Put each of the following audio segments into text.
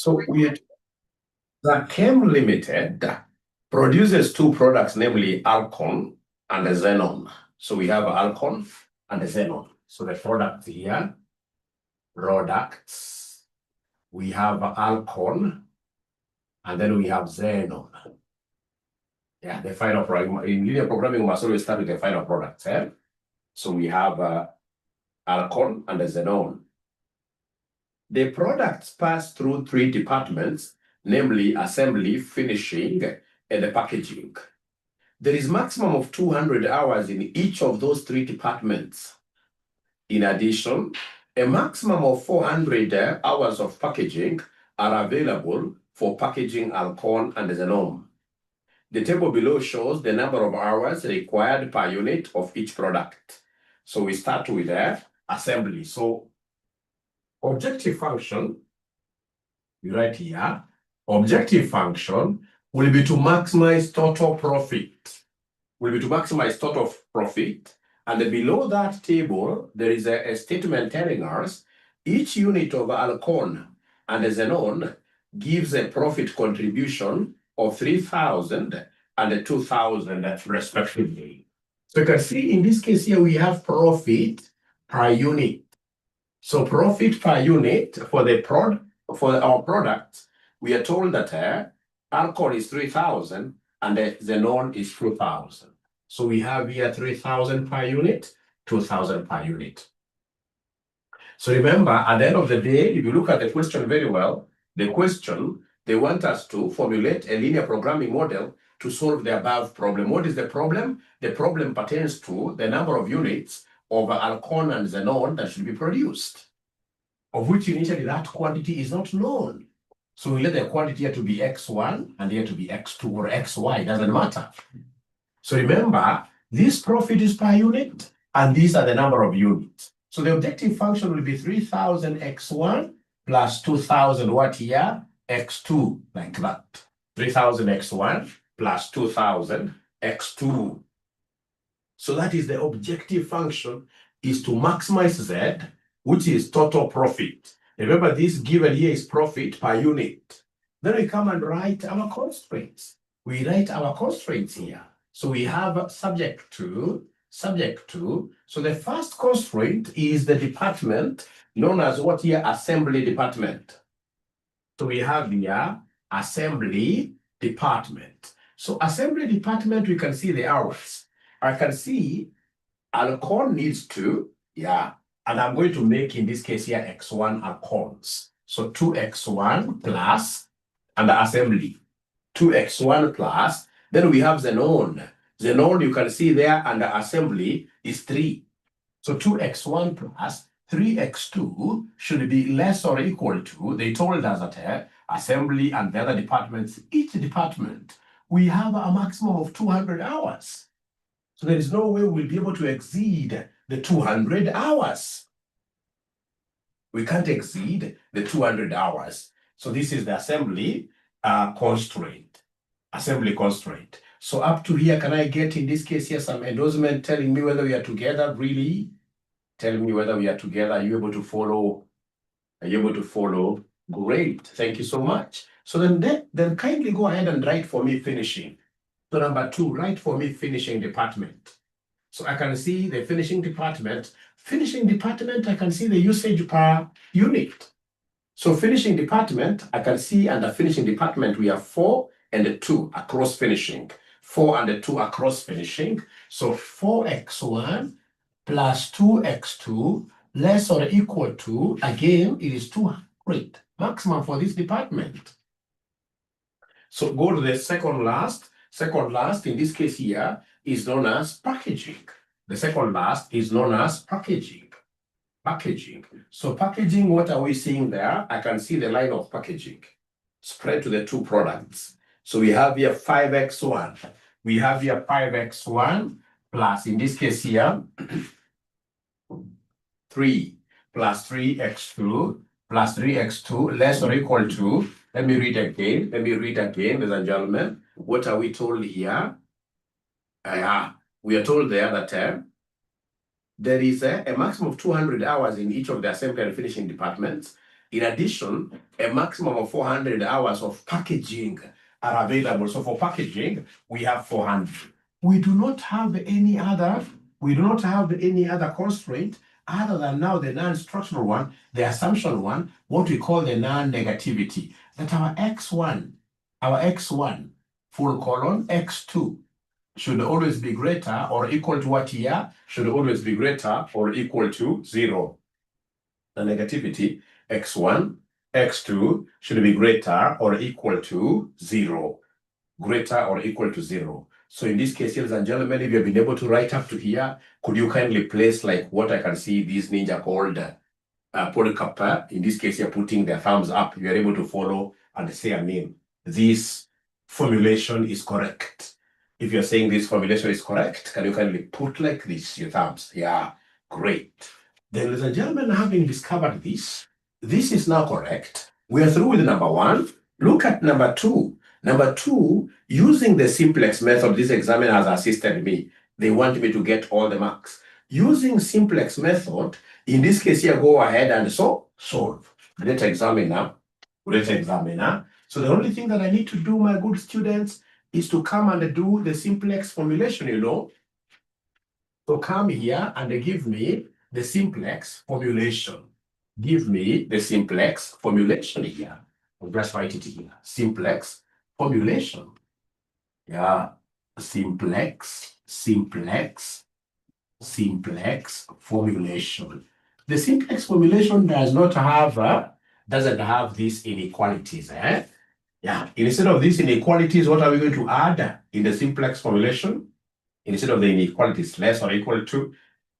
So the Chem Limited produces two products, namely alcohol and xenon. So we have alcohol and xenon. So the product here, products, we have alcohol and then we have xenon. Yeah, the final product. In linear programming, we must always start with the final product. So we have alcohol and xenon. The products pass through three departments, namely assembly, finishing, and the packaging. There is maximum of 200 hours in each of those three departments. In addition, a maximum of 400 hours of packaging are available for packaging alcohol and xenon. The table below shows the number of hours required per unit of each product. So we start with assembly. So objective function, you write here, objective function will be to maximize total profit. And below that table, there is a statement telling us each unit of alcohol and xenon gives a profit contribution of 3,000 and 2,000 respectively. So you can see in this case here, we have profit per unit. So profit per unit for our product, we are told that alcohol is 3,000 and the xenon is 2,000. So we have here 3,000 per unit, 2,000 per unit. So remember, at the end of the day, if you look at the question very well, the question, they want us to formulate a linear programming model to solve the above problem. What is the problem? The problem pertains to the number of units of alcohol and xenon that should be produced, of which initially that quantity is not known. So we let the quantity here to be X1 and here to be X2 or XY, doesn't matter. So remember, this profit is per unit and these are the number of units. So the objective function will be 3,000 X1 plus 2,000 what here? X2, like that. 3,000 X1 plus 2,000 X2. So that is the objective function, is to maximize Z, which is total profit. Remember, this given here is profit per unit. Then we come and write our constraints. We write our constraints here. So we have subject to. So the first constraint is the department known as what here? Assembly department. So we have here assembly department. So assembly department, we can see the hours. I can see alcohol needs to, and I'm going to make in this case here X1 alcohols. So 2X1 plus, and the assembly, 2X1 plus, then we have xenon. Xenon, you can see there, and the assembly is 3. So 2X1 plus 3X2 should be less or equal to, they told us that assembly and the other departments, each department, we have a maximum of 200 hours. So there is no way we'll be able to exceed the 200 hours. We can't exceed the 200 hours. So this is the assembly constraint. Assembly constraint. So up to here, can I get in this case here some endorsement telling me whether we are together, really? Telling me whether we are together. Are you able to follow? Are you able to follow? Great. Thank you so much. So then kindly go ahead and write for me finishing. So number 2, write for me finishing department. So I can see the finishing department. Finishing department, I can see the usage per unit. So finishing department, I can see under finishing department, we have 4 and 2 across finishing. 4 and 2 across finishing. So 4X1 plus 2X2 less or equal to, again, it is 200 maximum for this department. So go to the second last. Second last, in this case here, is known as packaging. The second last is known as packaging. Packaging. So packaging, what are we seeing there? I can see the line of packaging spread to the two products. So we have here 5X1. We have here 5X1 plus, in this case here, 3 plus 3X2 plus 3X2 less or equal to, let me read again, ladies and gentlemen. What are we told here? We are told there that there is a maximum of 200 hours in each of the assembly and finishing departments. In addition, a maximum of 400 hours of packaging are available. So for packaging, we have 400. We do not have any other constraint other than now the non-structural one, the assumption one, what we call the non-negativity, that our x1, full colon, x2 should always be greater or equal to what here? Should always be greater or equal to 0. The negativity, x1, x2 should be greater or equal to 0. Greater or equal to 0. So in this case, ladies and gentlemen, if you have been able to write up to here, could you kindly place like what I can see this ninja called polycarp? In this case, you're putting their thumbs up. You are able to follow and say, I mean, this formulation is correct. If you're saying this formulation is correct, can you kindly put like this, your thumbs? Yeah, great. Then, ladies and gentlemen, having discovered this is now correct. We are through with number 1. Look at number 2. Number 2, using the simplex method, this examiner has assisted me. They want me to get all the marks. Using simplex method, in this case here, go ahead and solve. Great examiner. So the only thing that I need to do, my good students, is to come and do the simplex formulation, So come here and give me the simplex formulation. Give me the simplex formulation here. I'll just write it here. Simplex formulation. Yeah, simplex formulation. The simplex formulation doesn't have these inequalities. Yeah, instead of these inequalities, what are we going to add in the simplex formulation? Instead of the inequalities, less or equal to,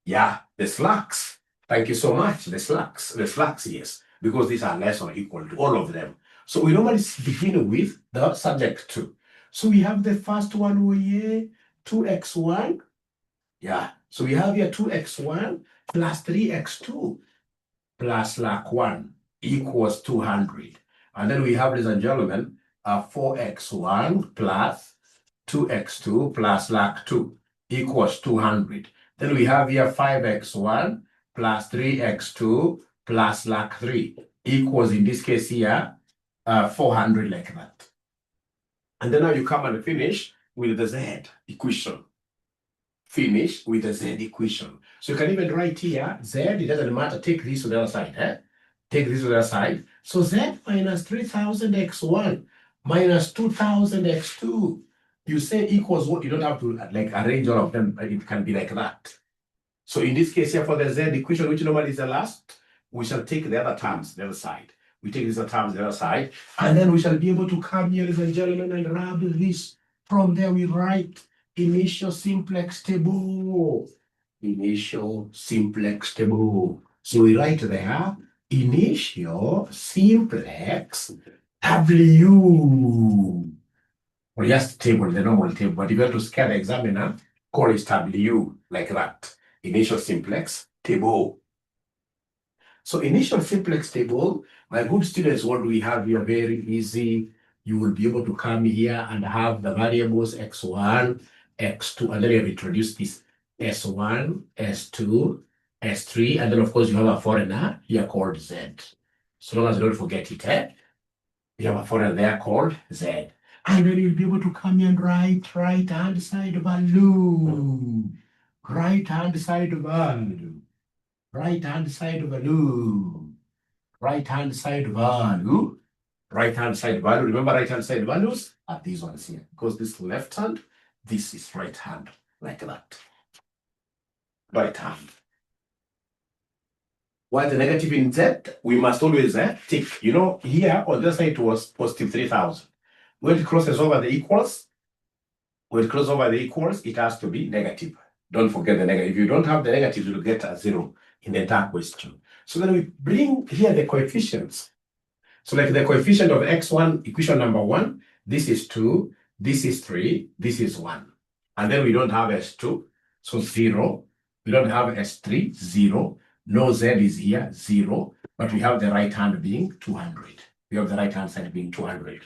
the slacks. Thank you so much. The slacks, yes, because these are less or equal to all of them. So we normally begin with the subject 2. So we have the first one over here, 2x1. Yeah, so we have here 2x1 plus 3x2 plus slack 1 equals 200. And then we have, ladies and gentlemen, 4x1 plus 2x2 plus slack 2 equals 200. Then we have here 5x1 plus 3x2 plus slack 3 equals, in this case here, 400 like that. And then now you come and finish with the z equation. Finish with the z equation. So you can even write here, z, it doesn't matter, take this to the other side. Take this to the other side. So z minus 3000x1 minus 2000x2. You say equals what? You don't have to like arrange all of them. It can be like that. So in this case here for the z equation, which normally is the last, we shall take the other terms, the other side. We take these other terms, the other side, and then we shall be able to come here, ladies and gentlemen, and rub this. From there we write initial simplex table. Initial simplex table. So we write there initial simplex W. Or just table, the normal table. But if you have to scale the examiner, call it W like that. Initial simplex table. So initial simplex table, my good students, what we have here, very easy. You will be able to come here and have the variables x1, x2, and then you have introduced this s1, s2, s3, and then of course you have a foreigner here called z. So long as you don't forget it, you have a foreigner there called z. And then you'll be able to come here and write right-hand side value. Right-hand side value. Right-hand side value. Right-hand side value. Right-hand side value. Remember, right-hand side values are these ones here. Because this left hand, this is right hand, like that. Right hand. While the negative in z, we must always tick. Here on this side it was positive 3000. When it crosses over the equals, it has to be negative. Don't forget the negative. If you don't have the negative, you'll get a 0 in the entire question. So then we bring here the coefficients. So like the coefficient of x1, equation number 1, this is 2, this is 3, this is 1. And then we don't have s2, so 0. We don't have s3, 0. No z is here, 0. But we have the right hand being 200. We have the right hand side being 200.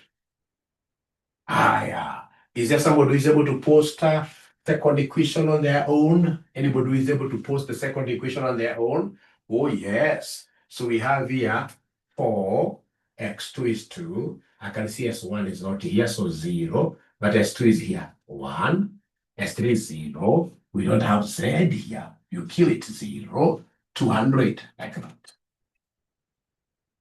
Yeah. Is there somebody who is able to post a second equation on their own? Anybody who is able to post the second equation on their own? Oh, yes. So we have here 4, x2 is 2. I can see s1 is not here, so 0. But s2 is here, 1. s3 is 0. We don't have z here. You kill it, 0, 200, like that.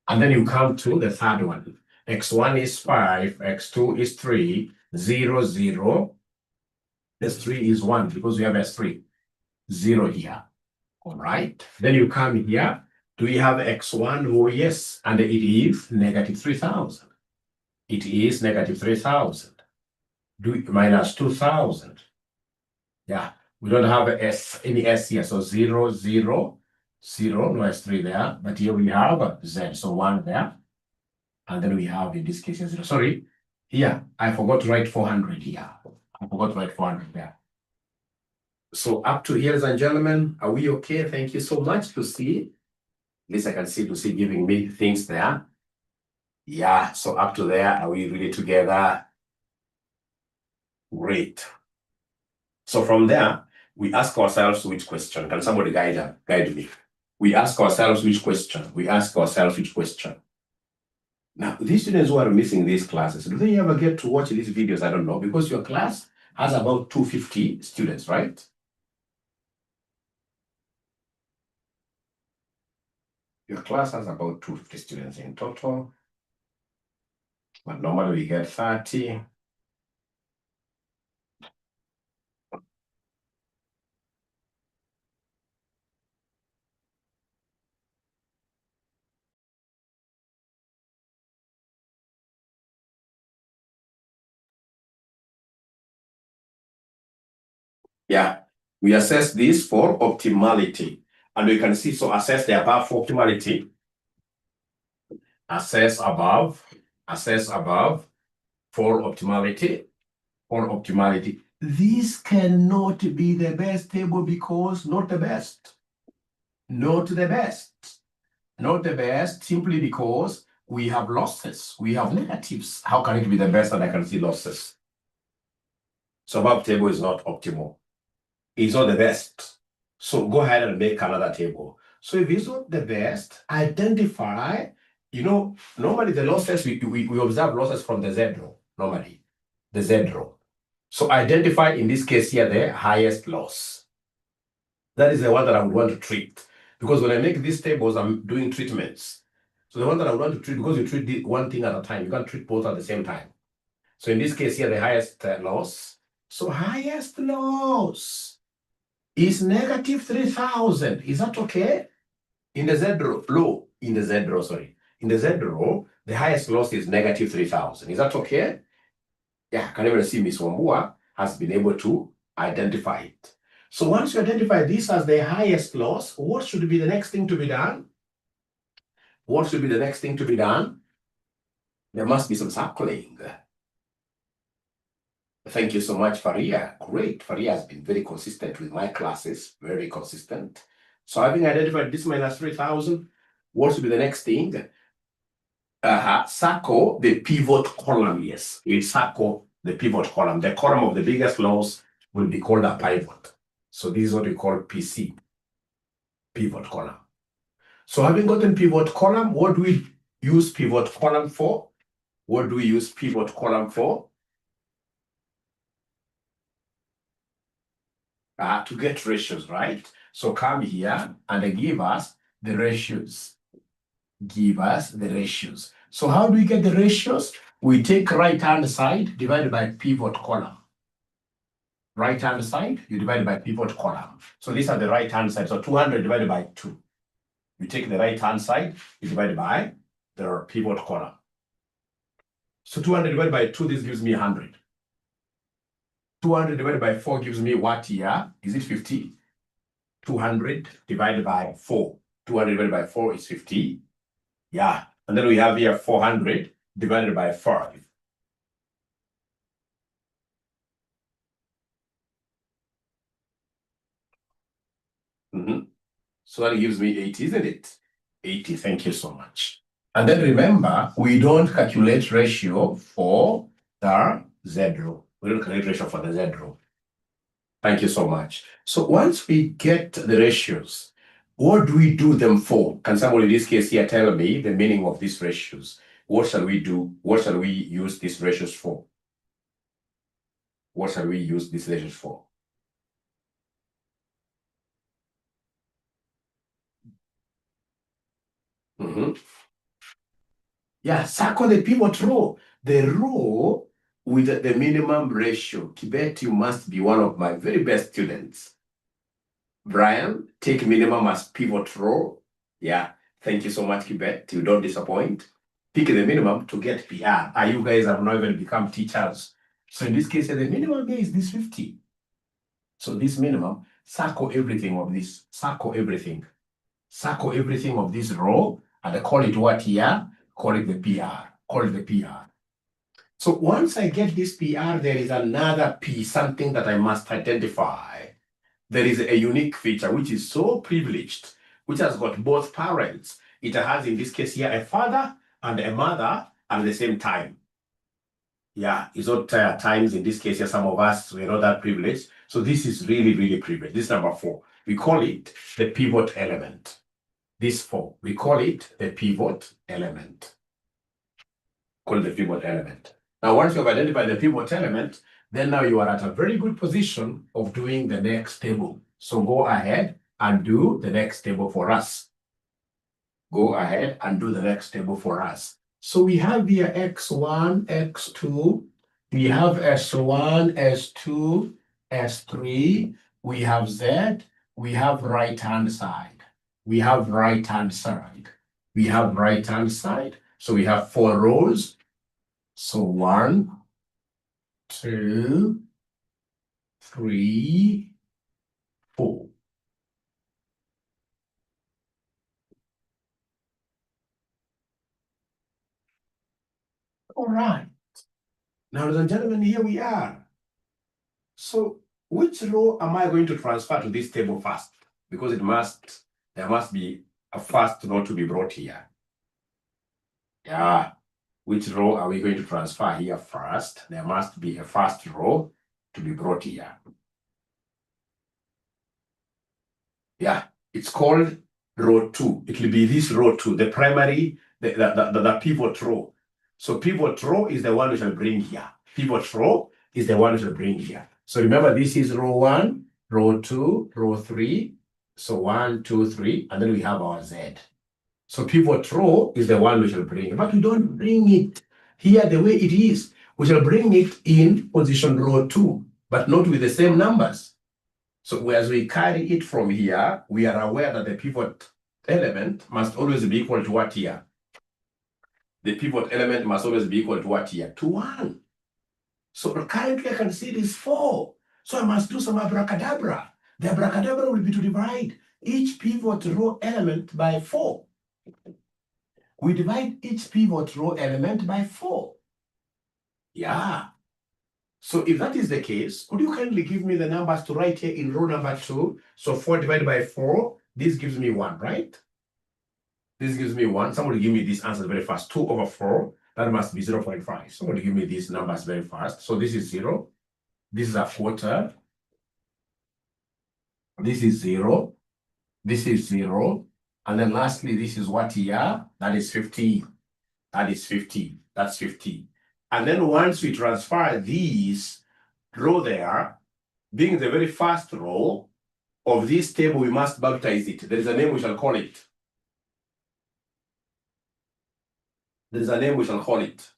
And then you come to the third one. x1 is 5, x2 is 3, 0, 0. S3 is 1 because we have S3, 0 here. All right. Then you come here. Do we have x1? Oh, yes. And it is negative 3,000. It is negative 3,000. Minus 2,000. Yeah. We don't have any S here. So 0, 0, 0. No S3 there. But here we have Z. So 1 there. And then we have, in this case, 0. Sorry. Here, I forgot to write 400 here. I forgot to write 400 there. So up to here, ladies and gentlemen, are we okay? Thank you so much to see. At least I can see Lucy giving me things there. Yeah, so up to there, are we really together? Great. So from there, we ask ourselves which question. Can somebody guide me? We ask ourselves which question. We ask ourselves which question. Now, these students who are missing these classes, do they ever get to watch these videos? I don't know, because your class has about 250 students, right? Your class has about 250 students in total, but normally we get 30. Yeah, we assess this for optimality. And we can see, so assess the above for optimality. Assess above for optimality, This cannot be the best table because not the best. Not the best. Not the best simply because we have losses. We have negatives. How can it be the best and I can see losses? So above table is not optimal. It's not the best. So go ahead and make another table. So if it's not the best, identify, normally the losses, we observe losses from the Z row, normally, the Z row. So identify, in this case here, the highest loss. That is the one that I would want to treat. Because when I make these tables, I'm doing treatments. So the one that I would want to treat, because you treat one thing at a time, you can't treat both at the same time. So in this case here, the highest loss. So highest loss is negative 3,000. Is that okay? In the Z row, in the Z row, the highest loss is negative 3,000. Is that okay? Yeah, can even see Miss Wambua has been able to identify it. So once you identify this as the highest loss, what should be the next thing to be done? What should be the next thing to be done? There must be some circling. Thank you so much, Faria. Great. Faria has been very consistent with my classes, very consistent. So having identified this minus 3,000, what should be the next thing? Circle the pivot column, yes. We circle the pivot column. The column of the biggest loss will be called a pivot. So this is what we call PC, pivot column. So having gotten pivot column, what do we use pivot column for? What do we use pivot column for? To get ratios, right? So come here and give us the ratios. Give us the ratios. So how do we get the ratios? We take right-hand side divided by pivot column. Right-hand side, you divide by pivot column. So these are the right-hand side. So 200 divided by 2. You take the right-hand side, you divide by the pivot column. So 200 divided by 2, this gives me 100. 200 divided by 4 gives me what here? Is it 50? 200 divided by 4. 200 divided by 4 is 50. Yeah. And then we have here 400 divided by 5. So that gives me 80, isn't it? 80. Thank you so much. And then remember, we don't calculate ratio for the Z row. We don't calculate ratio for the Z row. Thank you so much. So once we get the ratios, What do we do them for? Can someone in this case here tell me the meaning of these ratios? What shall we do? What shall we use these ratios for? What shall we use these ratios for? Yeah, circle the pivot row. The row with the minimum ratio. 𝒂𝒑, you must be one of my very best students. Brian, take minimum as pivot row. Yeah, thank you so much, 𝒂𝒑. You don't disappoint. Pick the minimum to get PR. You guys have not even become teachers. So in this case, the minimum here is this 50. So this minimum, circle everything of this. Circle everything. Circle everything of this row and call it what here? Call it the PR. Call it the PR. So once I get this PR, there is another P, something that I must identify. There is a unique feature which is so privileged, which has got both parents. It has, in this case here, a father and a mother at the same time. Yeah, it's not times in this case here, some of us, we're not that privileged. So this is really, really privileged. This is number 4. We call it the pivot element. This 4, we call it the pivot element. Call it the pivot element. Now, once you have identified the pivot element, then now you are at a very good position of doing the next table. So go ahead and do the next table for us. Go ahead and do the next table for us. So we have here x1, x2. We have s1, s2, s3. We have z. We have right-hand side. We have right-hand side. We have right-hand side. So we have 4 rows. So 1, 2, 3, 4. All right. Now, ladies and gentlemen, here we are. So which row am I going to transfer to this table first? Because there must be a first row to be brought here. Yeah. Which row are we going to transfer here first? There must be a first row to be brought here. Yeah, it's called row 2. It will be this row 2, the primary, the pivot row. So pivot row is the one we shall bring here. Pivot row is the one we shall bring here. So remember, this is row 1, row 2, row 3. So 1, 2, 3, and then we have our Z. So pivot row is the one we shall bring, but we don't bring it here the way it is. We shall bring it in position row 2, but not with the same numbers. So as we carry it from here, we are aware that the pivot element must always be equal to what here? The pivot element must always be equal to what here? To 1. So currently I can see this 4. So I must do some abracadabra. The abracadabra will be to divide each pivot row element by 4. We divide each pivot row element by 4. Yeah. So if that is the case, could you kindly give me the numbers to write here in row number 2? So 4 divided by 4, this gives me 1, right? This gives me 1. Somebody give me these answers very fast. 2 over 4, that must be 0.5. Somebody give me these numbers very fast. So this is 0. This is a quarter. This is 0. This is 0. And then lastly, this is what here? That is 50. That is 50. That's 50. And then once we transfer these row there, being the very first row of this table, we must baptize it. There is a name we shall call it. There is a name we shall call it.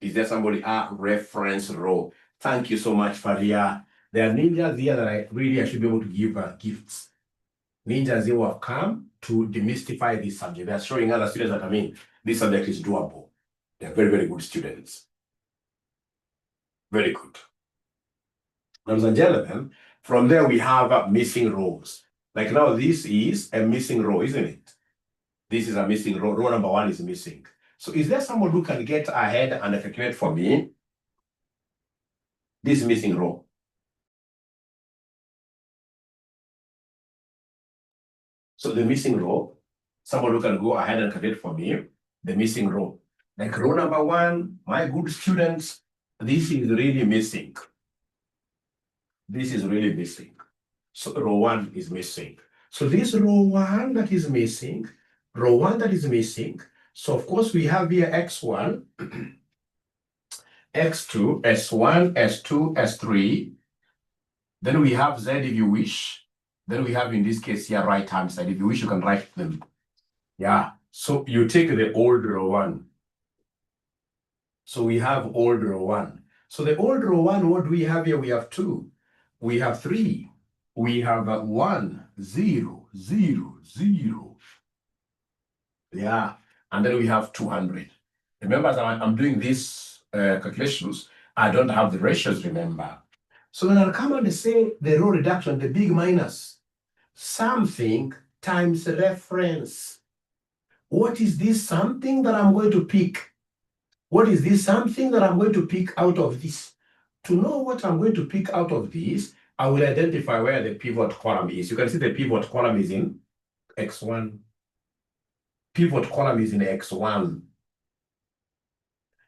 Is there somebody? Reference row. Thank you so much, Faria. There are ninjas here that I should be able to give gifts. Ninjas who have come to demystify this subject. They are showing other students that, this subject is doable. They are very, very good students. Very good. Ladies and gentlemen, from there we have missing rows. Like now, this is a missing row, isn't it? This is a missing row. Row number 1 is missing. So is there someone who can get ahead and calculate for me this missing row? So the missing row, someone who can go ahead and calculate for me the missing row. Like row number 1, my good students, this is really missing. This is really missing. So row 1 is missing. So this row 1 that is missing, row 1 that is missing. So of course we have here x1, x2, s1, s2, s3. Then we have z if you wish. Then we have in this case here right hand side. If you wish, you can write them. Yeah. So you take the old row 1. So we have old row 1. So the old row 1, what do we have here? We have 2. We have 3. We have 1, 0, 0, 0. Yeah. And then we have 200. Remember, as I'm doing these calculations, I don't have the ratios, remember. So then I'll come and say the row reduction, the big minus, something times reference. What is this something that I'm going to pick? What is this something that I'm going to pick out of this? To know what I'm going to pick out of this, I will identify where the pivot column is. You can see the pivot column is in X1. Pivot column is in X1.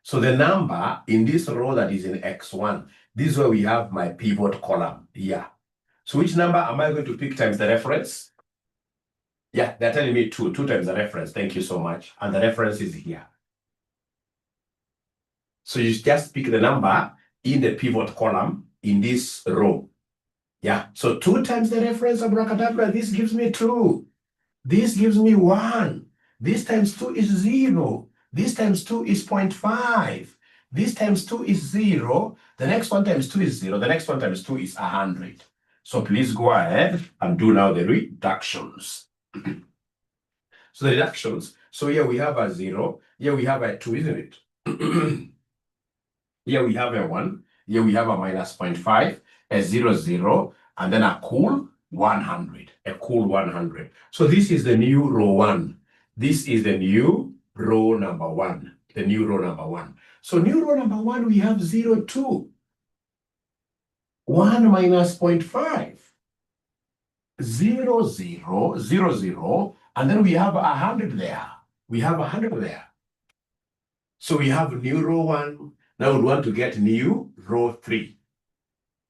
So the number in this row that is in X1, this is where we have my pivot column here. So which number am I going to pick times the reference? Yeah, they're telling me 2 times the reference. Thank you so much. And the reference is here. So you just pick the number in the pivot column in this row. Yeah, so 2 times the reference, abracadabra, this gives me 2. This gives me 1. This times 2 is 0. This times 2 is 0.5. This times 2 is 0. The next one times 2 is 0. The next one times 2 is 100. So please go ahead and do now the reductions. So the reductions, so here we have a 0. Here we have a 2, isn't it? Here we have a 1. Here we have a minus 0.5, a 0, 0, and then a cool 100. A cool 100. So this is the new row 1. This is the new row number 1. The new row number 1. So new row number 1, we have 0, 2. 1 minus 0.5. 0, 0, 0, 0, and then we have 100 there. We have 100 there. So we have new row 1. Now we want to get new row 3.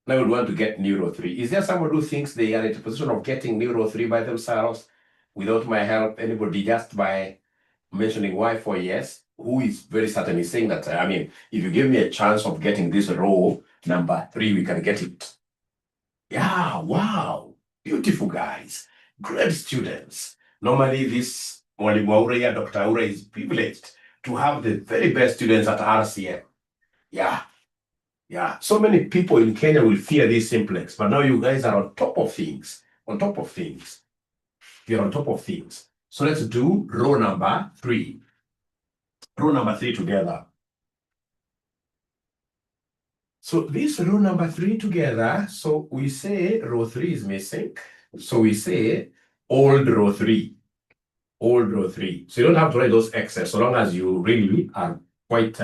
Now we want to get new row 3. Is there someone who thinks they are in a position of getting new row 3 by themselves without my help? Anybody, just by mentioning why for yes? Who is very certain is saying that, I mean, if you give me a chance of getting this row number 3, we can get it. Yeah, wow. Beautiful guys. Great students. Normally this Mwalimu Aure, Dr. Aure is privileged to have the very best students at RCM. Yeah. Yeah. So many people in Kenya will fear this simplex, but now you guys are on top of things. On top of things. You're on top of things. So let's do row number 3. Row number 3 together. So this row number 3 together, so we say row 3 is missing. So we say old row 3. Old row 3. So you don't have to write those X's so long as you really are quite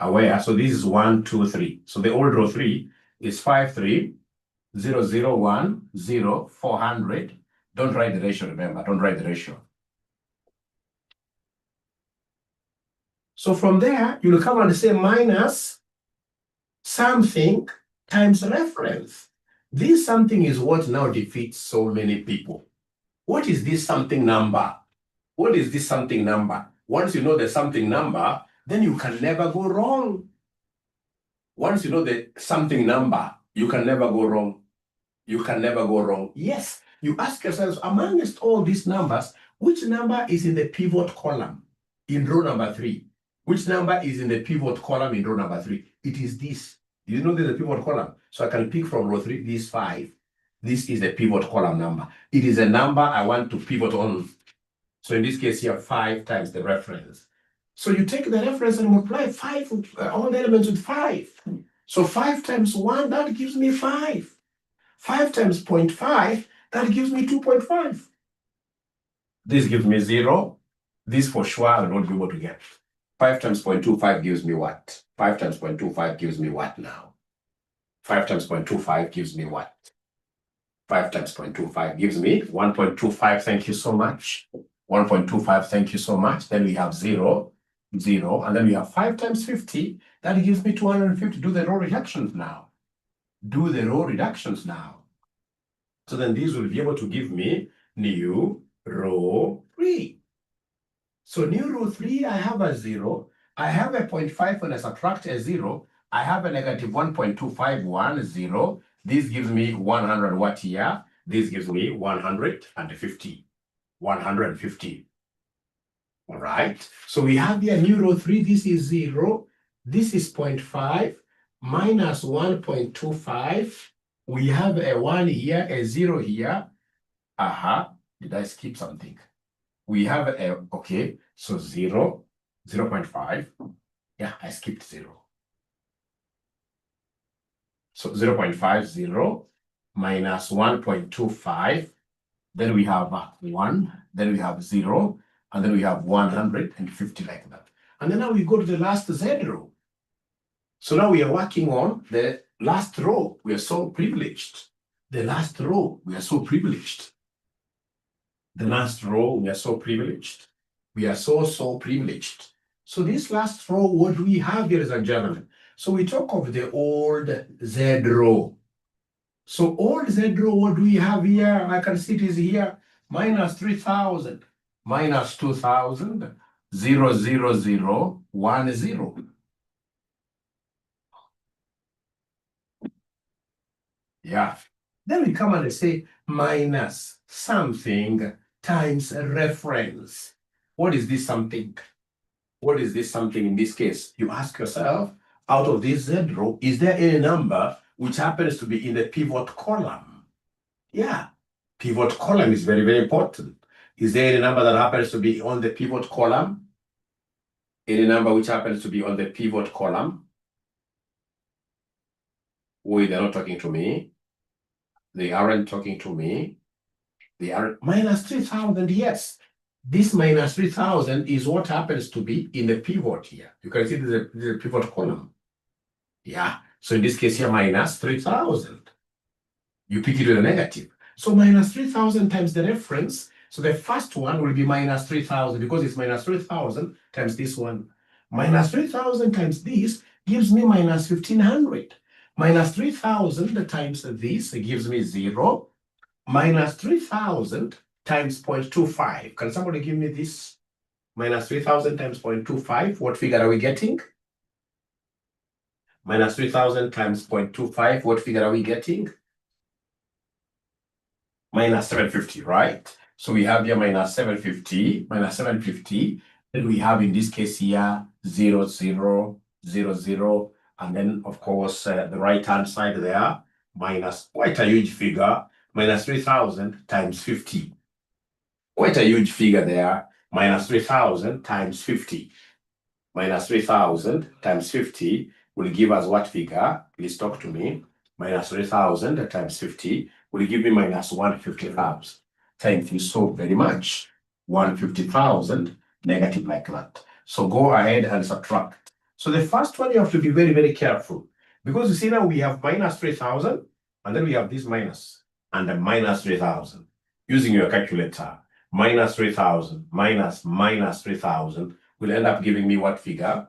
aware. So this is 1, 2, 3. So the old row 3 is 5, 3, 0, 0, 1, 0, 400. Don't write the ratio, remember. Don't write the ratio. So from there, you'll come and say minus something times reference. This something is what now defeats so many people. What is this something number? What is this something number? Once you know the something number, then you can never go wrong. Once you know the something number, you can never go wrong. You can never go wrong. Yes, you ask yourselves, amongst all these numbers, which number is in the pivot column in row number 3? Which number is in the pivot column in row number 3? It is this. You know there's a pivot column. So I can pick from row 3, this 5. This is the pivot column number. It is a number I want to pivot on. So in this case here, 5 times the reference. So you take the reference and multiply 5, all the elements with 5. So 5 times 1, that gives me 5. 5 times 0.5, that gives me 2.5. This gives me 0. This for sure I will not be able to get. 5 times 0.25 gives me what? 5 times 0.25 gives me what now? 5 times 0.25 gives me what? 5 times 0.25 gives me 1.25. Thank you so much. 1.25. Thank you so much. Then we have 0, 0. And then we have 5 times 50. That gives me 250. Do the row reductions now. Do the row reductions now. So then these will be able to give me new row 3. So new row 3, I have a 0. I have a 0.5 when I subtract a 0. I have a negative 1.251, This gives me 100 what here? This gives me 150. 150. All right. So we have here new row 3. This is 0. This is 0.5 minus 1.25. We have a 1 here, a 0 here. Did I skip something? We have a, okay, so 0, 0.5. Yeah, I skipped 0. So 0.50 minus 1.25. Then we have 1. Then we have 0. And then we have 150 like that. And then now we go to the last Z row. So now we are working on the last row. We are so privileged. The last row, we are so privileged. The last row, we are so privileged. We are so privileged. So this last row, what do we have, ladies and gentlemen? So we talk of the old Z row. So old Z row, what do we have here? I can see it is here, minus 3,000, minus 2,000, 0, 0, 0, 1, 0. Yeah. Then we come and say minus something times a reference. What is this something? What is this something in this case? You ask yourself, out of this Z row, is there any number which happens to be in the pivot column? Yeah, pivot column is very, very important. Is there any number that happens to be on the pivot column? Any number which happens to be on the pivot column? Wait, they're not talking to me. They aren't talking to me. They are minus 3,000, yes. This minus 3,000 is what happens to be in the pivot here. You can see there's a pivot column. Yeah, so in this case here, minus 3,000. You pick it with a negative. So minus 3,000 times the reference. So the first one will be minus 3,000 because it's minus 3,000 times this one. Minus 3,000 times this gives me minus 1,500. Minus 3,000 times this gives me 0. Minus 3,000 times 0.25. Can somebody give me this? Minus 3,000 times 0.25. What figure are we getting? Minus 3,000 times 0.25. What figure are we getting? Minus 750, right? So we have here minus 750, Then we have in this case here 0, 0, 0, 0. And then, of course, the right-hand side there, minus quite a huge figure, minus 3,000 times 50. Quite a huge figure there, minus 3,000 times 50. Minus 3,000 times 50 will give us what figure? Please talk to me. Minus 3,000 times 50 will give me minus 150,000. Thank you so very much. 150,000 negative like that. So go ahead and subtract. So the first one you have to be very, very careful. Because you see now we have minus 3,000 and then we have this minus and then minus 3,000. Using your calculator, minus 3,000 minus 3,000 will end up giving me what figure?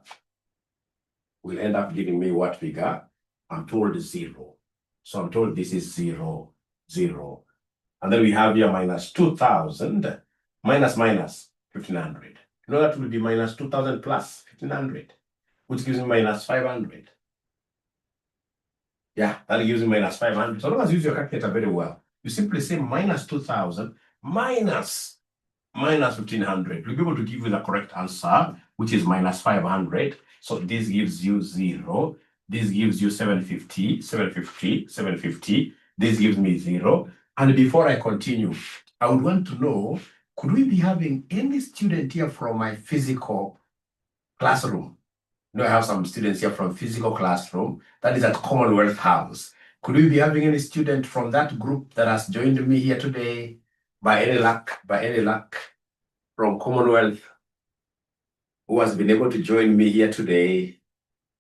Will end up giving me what figure? I'm told 0. So I'm told this is 0, 0. And then we have here minus 2,000 minus 1,500. You know that will be minus 2,000 plus 1,500, which gives me minus 500. Yeah, that gives me minus 500. So long as you use your calculator very well, you simply say minus 2,000 minus 1,500. We'll be able to give you the correct answer, which is minus 500. So this gives you 0. This gives you 750, 750, 750. This gives me 0. And before I continue, I would want to know, could we be having any student here from my physical classroom? You know, I have some students here from physical classroom. That is at Commonwealth House. Could we be having any student from that group that has joined me here today? By any luck, from Commonwealth, who has been able to join me here today?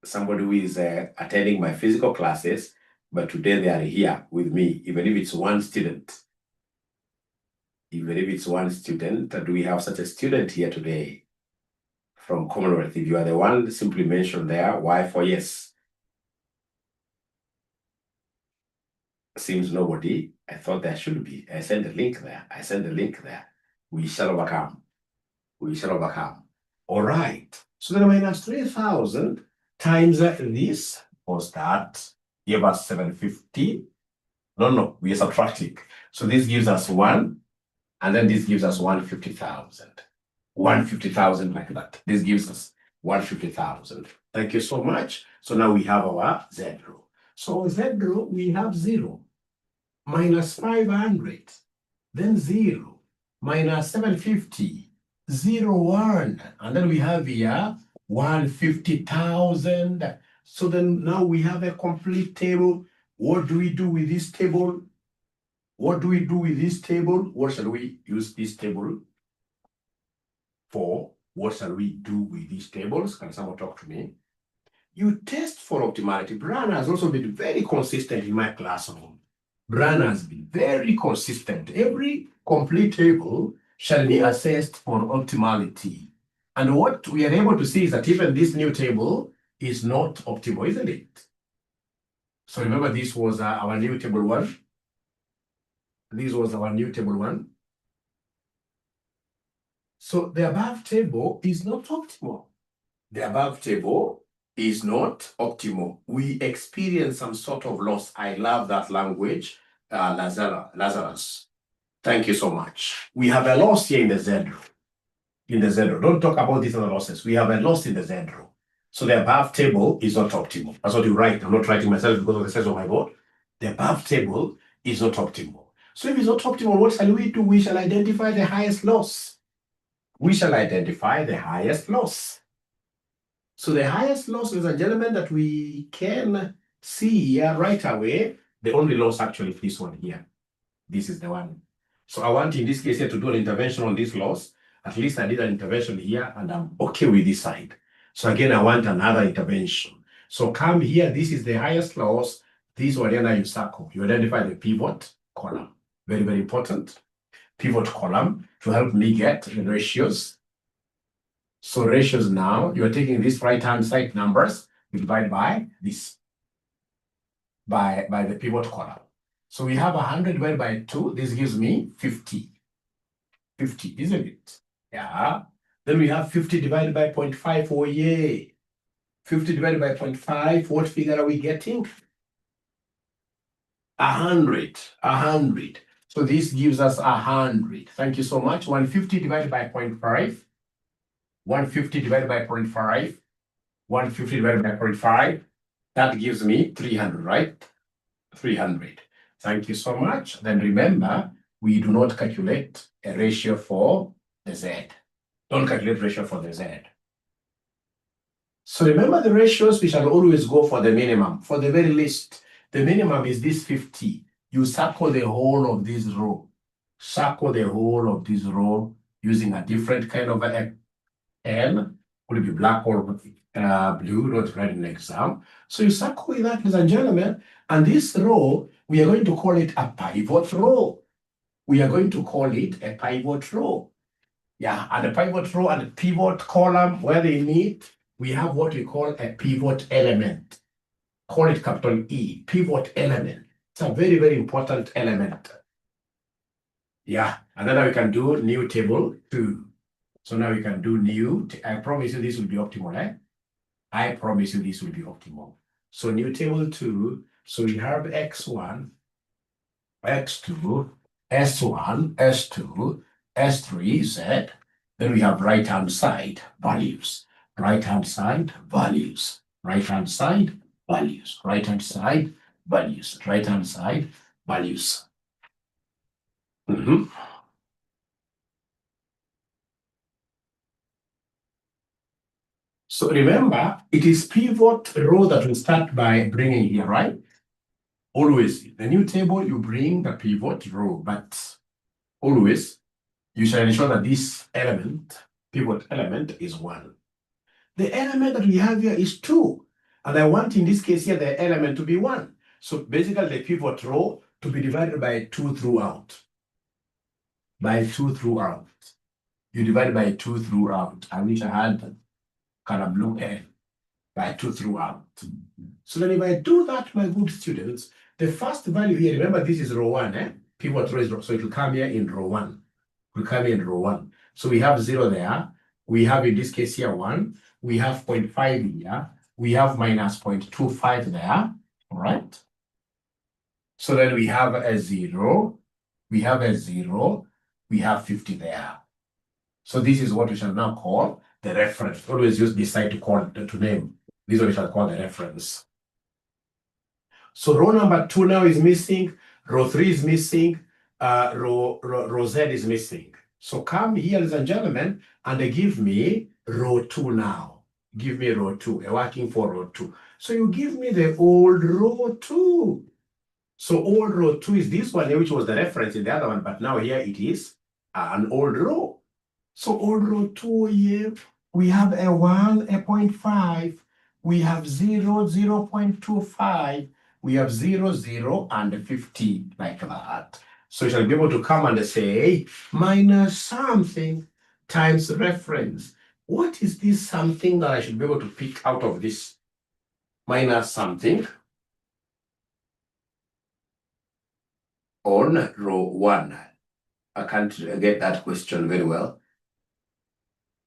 Somebody who is attending my physical classes, but today they are here with me, even if it's one student. Even if it's one student, do we have such a student here today from Commonwealth? If you are the one, simply mention there, Y for yes. Seems nobody. I thought there should be. I sent a link there. I sent a link there. We shall overcome. We shall overcome. All right. So then minus 3,000 times this was that. Give us 750. No, we are subtracting. So this gives us 1, and then this gives us 150,000. 150,000 like that. This gives us 150,000. Thank you so much. So now we have our Z row. So Z row, we have 0, minus 500, then 0, minus 750, 0, 1, and then we have here 150,000. So then now we have a complete table. What do we do with this table? What do we do with this table? What shall we use this table for? What shall we do with these tables? Can someone talk to me? You test for optimality. Brian has also been very consistent in my classroom. Brian has been very consistent. Every complete table shall be assessed for optimality. And what we are able to see is that even this new table is not optimal, isn't it? So remember, this was our new table 1. This was our new table 1. So the above table is not optimal. The above table is not optimal. We experience some sort of loss. I love that language, Lazarus. Thank you so much. We have a loss here in the Z row. In the Z row. Don't talk about these other losses. We have a loss in the Z row. So the above table is not optimal. That's what you write. I'm not writing myself because of the size of my board. The above table is not optimal. So if it's not optimal, what shall we do? We shall identify the highest loss. We shall identify the highest loss. So the highest loss, ladies and gentlemen, that we can see here right away, the only loss actually is this one here. This is the one. So I want in this case here to do an intervention on this loss. At least I did an intervention here and I'm okay with this side. So again, I want another intervention. So come here, this is the highest loss. This one here you circle. You identify the pivot column. Very, very important. Pivot column to help me get the ratios. So ratios now, you're taking this right-hand side numbers, you divide by this, by the pivot column. So we have 100 divided by 2, this gives me 50. 50, isn't it? Yeah. Then we have 50 divided by 0.5, oh yeah. 50 divided by 0.5, what figure are we getting? 100, 100. So this gives us 100. Thank you so much. 150 divided by 0.5. 150 divided by 0.5, 150 divided by 0.5, that gives me 300, right? 300. Thank you so much. Then remember, we do not calculate a ratio for the Z. Don't calculate ratio for the Z. So remember the ratios, we shall always go for the minimum. For the very least, the minimum is this 50. You circle the whole of this row. Circle the whole of this row using a different kind of N, will it be black or blue, not write in the exam. So you circle with that, ladies and gentlemen, and this row, we are going to call it a pivot row. We are going to call it a pivot row. Yeah, and the pivot row and the pivot column, where they meet, we have what we call a pivot element. Call it capital E, pivot element. It's a very, very important element. Yeah, and then we can do new table 2. So now we can do new. I promise you this will be optimal, eh? I promise you this will be optimal. So new table 2. So we have x1, x2, s1, s2, s3, z. Then we have right-hand side values. Right-hand side values. Right-hand side values. Right-hand side values. Right-hand side values. So remember, it is pivot row that we start by bringing here, right? Always, the new table, you bring the pivot row, but always, you shall ensure that this element, pivot element, is 1. The element that we have here is 2. And I want, in this case here, the element to be 1. So basically, the pivot row to be divided by 2 throughout. By 2 throughout. You divide by 2 throughout. I wish I had kind of blue air by 2 throughout. So then if I do that, my good students, The first value here, remember this is row 1, eh? Pivot row is row, so it will come here in row 1. It will come here in row 1. So we have 0 there. We have in this case here 1. We have 0.5 here. We have minus 0.25 there. All right. So then we have a 0. We have a 0. We have 50 there. So this is what we shall now call the reference. Always use this side to name. This is what we shall call the reference. So row number 2 now is missing. Row 3 is missing. Row Z is missing. So come here, ladies and gentlemen, and they give me row 2 now. Give me row 2, working for row 2. So you give me the old row 2. So old row 2 is this one here, which was the reference in the other one, but now here it is an old row. So old row 2 here, we have a 1, a 0.5, we have 0, 0.25, we have 0, 0, and 50, like that. So you shall be able to come and say, minus something times reference. What is this something that I should be able to pick out of this? Minus something on row 1. I can't get that question very well.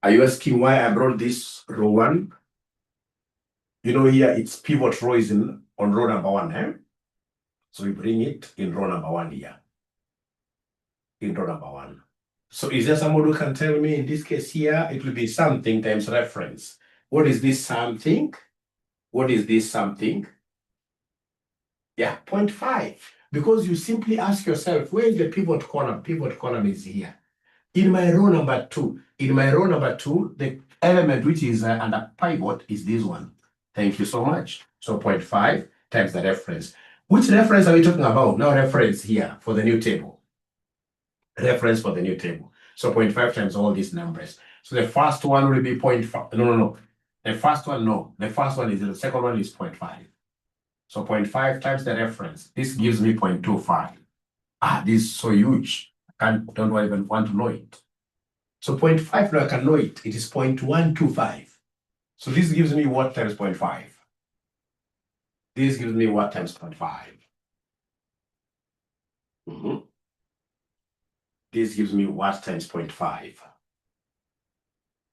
Are you asking why I brought this row 1? You know, here it's pivot row is on row number 1. Eh? So we bring it in row number 1 here. In row number 1. So is there someone who can tell me in this case here, it will be something times reference. What is this something? What is this something? Yeah, 0.5. Because you simply ask yourself, where is the pivot column? Pivot column is here. In my row number 2, the element which is under pivot is this one. Thank you so much. So 0.5 times the reference. Which reference are we talking about? Now reference here for the new table. Reference for the new table. So 0.5 times all these numbers. So the first one will be 0.5. No. The first one, no. The first one is, the second one is 0.5. So 0.5 times the reference. This gives me 0.25. This is so huge. I don't even want to know it. So 0.5 now I can know it. It is 0.125. So this gives me what times 0.5? This gives me what times 0.5? This gives me what times 0.5?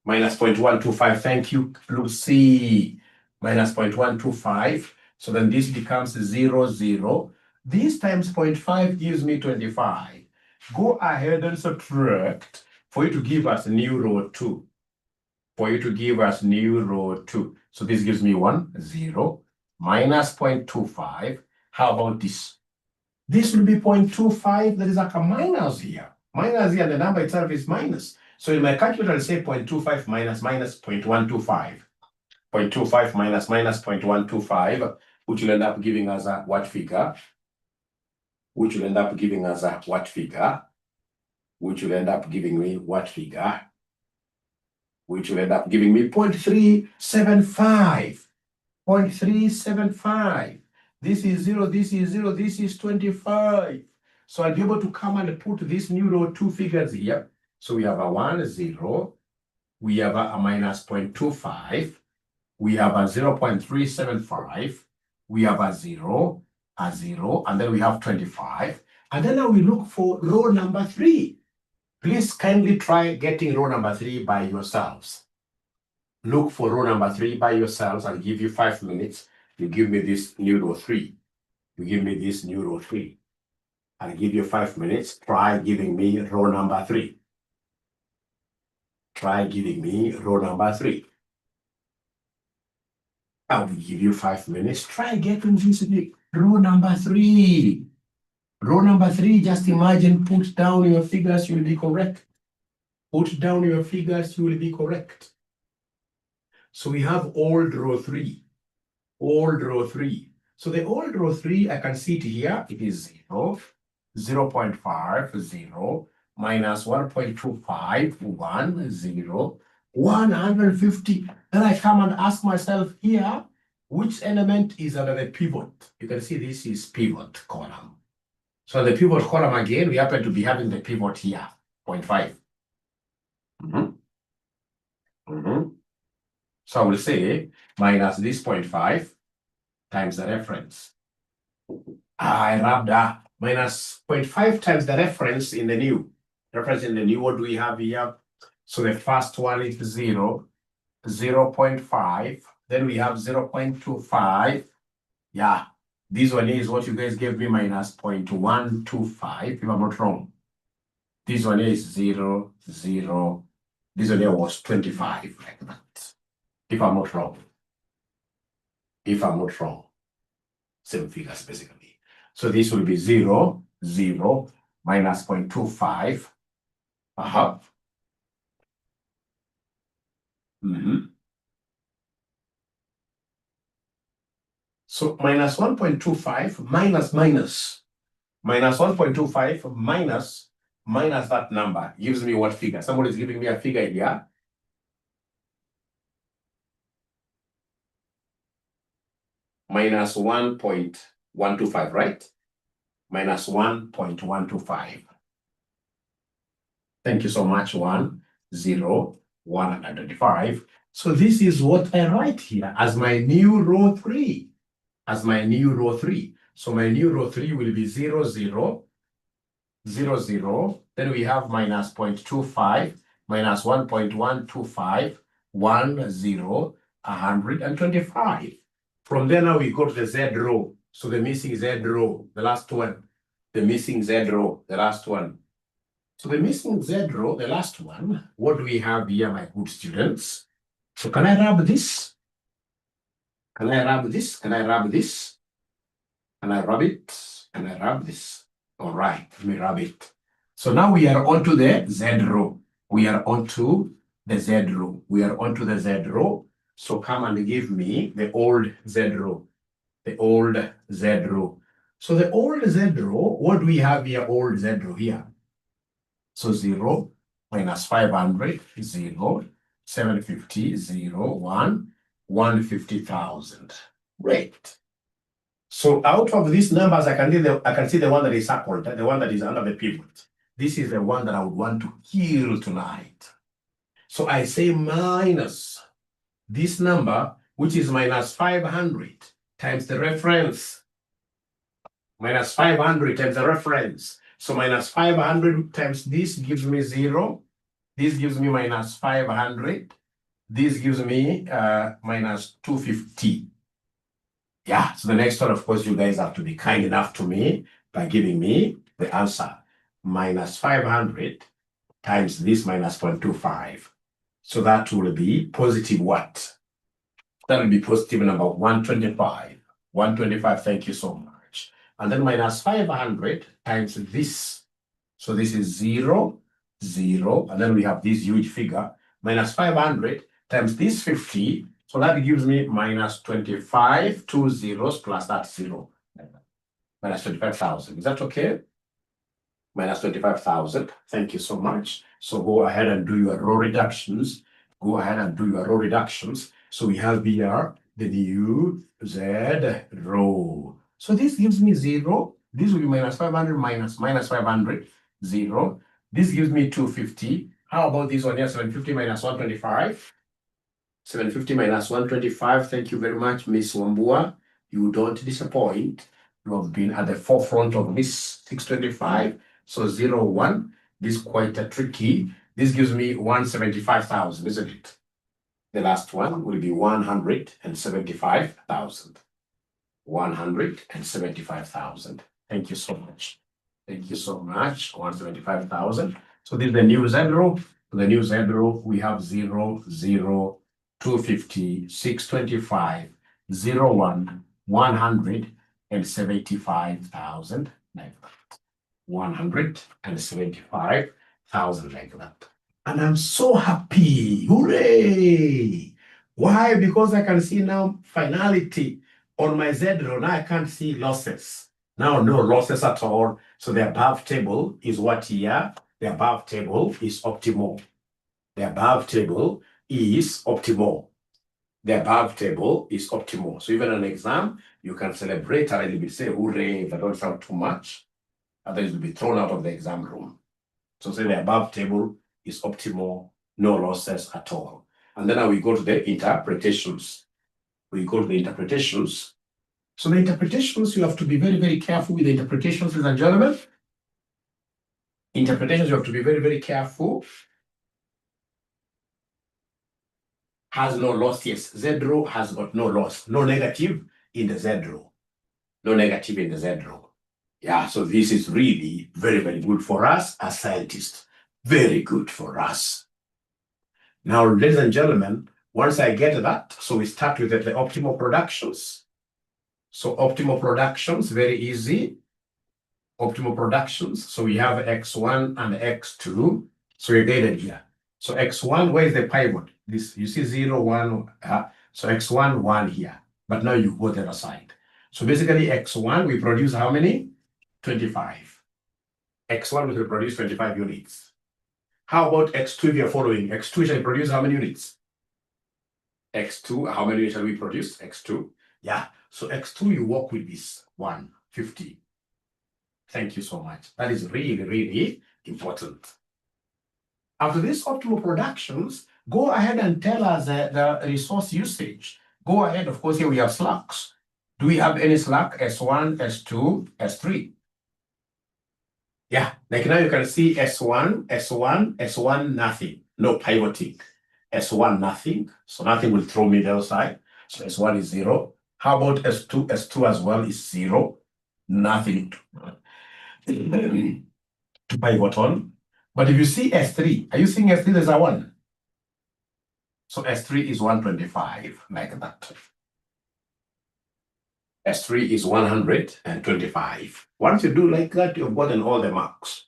Minus 0.125. Thank you, Lucy. Minus 0.125. So then this becomes 0, 0. This times 0.5 gives me 25. Go ahead and subtract for you to give us new row 2. For you to give us new row 2. So this gives me 1, 0. Minus 0.25. How about this? This will be 0.25. There is like a minus here. Minus here, the number itself is minus. So in my calculator, I'll say 0.25 minus 0.125. 0.25 minus 0.125, which will end up giving us a what figure? Which will end up giving us a what figure? Which will end up giving me what figure? Which will end up giving me 0.375. 0.375. This is 0, this is 0, this is 25. So I'll be able to come and put this new row 2 figures here. So we have a 1, 0. We have a minus 0.25. We have a 0.375. We have a 0, and then we have 25. And then now we look for row number 3. Please kindly try getting row number 3 by yourselves. Look for row number 3 by yourselves. I'll give you 5 minutes. You give me this new row 3. You give me this new row 3. I'll give you 5 minutes. Try giving me row number 3. Try giving me row number 3. I will give you 5 minutes. Try getting this row number 3. Row number 3, just imagine, put down your figures, you will be correct. Put down your figures, you will be correct. So we have old row 3. Old row 3. So the old row 3, I can see it here. It is 0, 0.5, 0, minus 1.25, 1, 0, 150. Then I come and ask myself here, which element is under the pivot? You can see this is pivot column. So the pivot column again, we happen to be having the pivot here, 0.5. So I will say minus this 0.5 times the reference. I rubbed minus 0.5 times the reference in the new. Reference in the new, what do we have here? So the first one is 0, 0.5. Then we have 0.25. Yeah, this one is what you guys gave me, minus 0.125, if I'm not wrong. This one is 0, 0. This one here was 25, like that. If I'm not wrong. If I'm not wrong. Same figures, basically. So this will be 0, 0, minus 0.25. So minus 1.25 minus 1.25 minus that number gives me what figure? Somebody is giving me a figure here. Minus 1.125, right? Minus 1.125. Thank you so much. 1, 0, 125. So this is what I write here as my new row 3. As my new row 3. So my new row 3 will be 0, 0, 0, 0. Then we have minus 0.25, minus 1.125, 1, 0, 125. From there now we go to the Z row. So the missing Z row, the last one. The missing Z row, the last one. So the missing Z row, the last one, what do we have here, my good students? So can I rub this? Can I rub this? Can I rub this? Can I rub it? Can I rub this? All right, let me rub it. So now we are onto the Z row. We are onto the Z row. We are onto the Z row. So come and give me the old Z row. The old Z row. So the old Z row, what do we have here, old Z row here? So 0, minus 500, 0, 750, 0, 1, 150,000. Great. So out of these numbers, I can see the one that is circled, the one that is under the pivot. This is the one that I would want to kill tonight. So I say minus this number, which is minus 500 times the reference. Minus 500 times the reference. So minus 500 times this gives me 0. This gives me minus 500. This gives me minus 250. Yeah, so the next one, of course, you guys have to be kind enough to me by giving me the answer. Minus 500 times this minus 0.25. So that will be positive what? That will be positive number 125. 125, thank you so much. And then minus 500 times this. So this is 0, 0. And then we have this huge figure. Minus 500 times this 50. So that gives me minus 25, 2 zeros plus that 0. Minus 25,000. Is that okay? Minus 25,000. Thank you so much. So go ahead and do your row reductions. Go ahead and do your row reductions. So we have here the new Z row. So this gives me 0. This will be minus 500 minus 500, 0. This gives me 250. How about this one here? 750 minus 125. 750 minus 125. Thank you very much, Miss Wambua. You don't disappoint. You have been at the forefront of this 625. So 0, 1. This is quite tricky. This gives me 175,000, isn't it? The last one will be 175,000. 175,000. Thank you so much. Thank you so much. 175,000. So this is the new Z row. The new Z row, we have 0, 0, 250, 625, 0, 1, 175,000 like that. 175,000 like that. And I'm so happy. Hooray! Why? Because I can see now finality on my Z row. Now I can't see losses. Now no losses at all. So the above table is what here? The above table is optimal. The above table is optimal. The above table is optimal. So even an exam, you can celebrate and you'll be say, hooray, if I don't sound too much. Others will be thrown out of the exam room. So say the above table is optimal, no losses at all. And then now we go to the interpretations. We go to the interpretations. So the interpretations, you have to be very, very careful with the interpretations, ladies and gentlemen. Interpretations, you have to be very, very careful. Has no loss, yes. Z row has got no loss, no negative in the Z row. No negative in the Z row. Yeah, so this is really very, very good for us as scientists. Very good for us. Now, ladies and gentlemen, once I get that, so we start with the optimal productions. So optimal productions, very easy. Optimal productions. So we have X1 and X2. So we're getting here. So X1, where is the pivot? This, you see 0, 1. So X1, 1 here. But now you go the other side. So basically X1, we produce how many? 25. X1 will produce 25 units. How about X2 if you're following? X2 shall produce how many units? X2, how many shall we produce? X2. Yeah. So X2, you work with this 150. Thank you so much. That is really, really important. After this optimal productions, go ahead and tell us the resource usage. Go ahead, of course, here we have slacks. Do we have any slack? S1, S2, S3. Yeah, like now you can see S1, S1, S1, nothing. No pivoting. S1, nothing. So nothing will throw me the other side. So S1 is 0. How about S2? S2 as well is 0. Nothing to pivot on. But if you see S3, are you seeing S3 there's a 1? So S3 is 125, like that. S3 is 125. Once you do like that, you've gotten all the marks.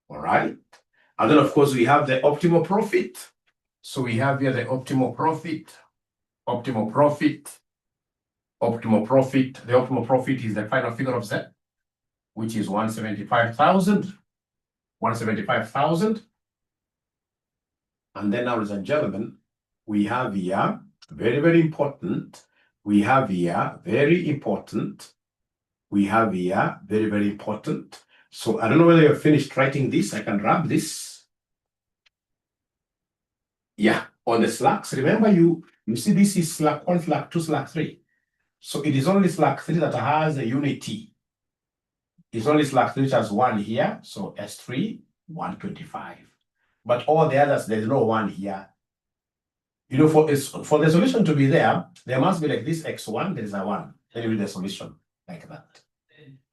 All right. And then, of course, we have the optimal profit. So we have here the optimal profit, optimal profit, optimal profit. The optimal profit is the final figure of Z, which is 175,000. 175,000. And then, now, ladies and gentlemen, we have here, very, very important. We have here, very important. We have here, very, very important. So I don't know whether you've finished writing this. I can wrap this. Yeah, on the slacks. Remember, you see this is slack 1, slack 2, slack 3. So it is only slack 3 that has a unit T. It's only slack 3 which has 1 here. So S3, 125. But all the others, there's no 1 here. You know, for the solution to be there must be like this X1, there is a 1. Then you read the solution like that.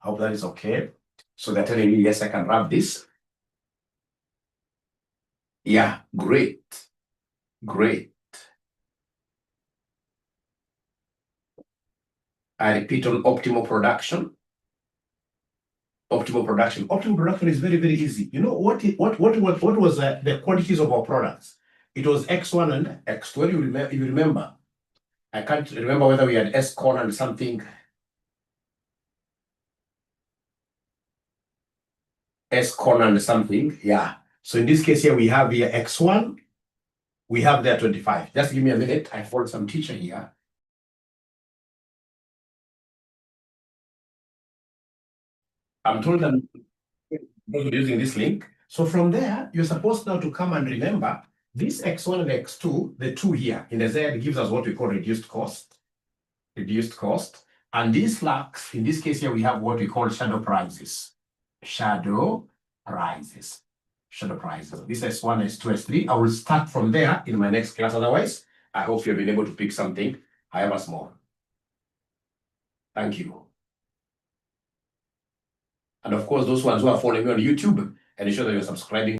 I hope that is okay. So they're telling me, yes, I can wrap this. Yeah, great. Great. I repeat on optimal production. Optimal production. Optimal production is very, very easy. You know what was the quantities of our products? It was X1 and X2. If you remember, I can't remember whether we had S corn and something. S corn and something. Yeah. So in this case here, we have here X1. We have there 25. Just give me a minute. I followed some teacher here. I'm told them using this link. So from there, you're supposed now to come and remember this X1 and X2, the 2 here in the Z gives us what we call reduced cost. Reduced cost. And these slacks, in this case here, we have what we call shadow prices. Shadow prices. Shadow prices. This S1, S2, S3. I will start from there in my next class. Otherwise, I hope you've been able to pick something, however small. Thank you. And of course, those ones who are following me on YouTube, and ensure that you're subscribing.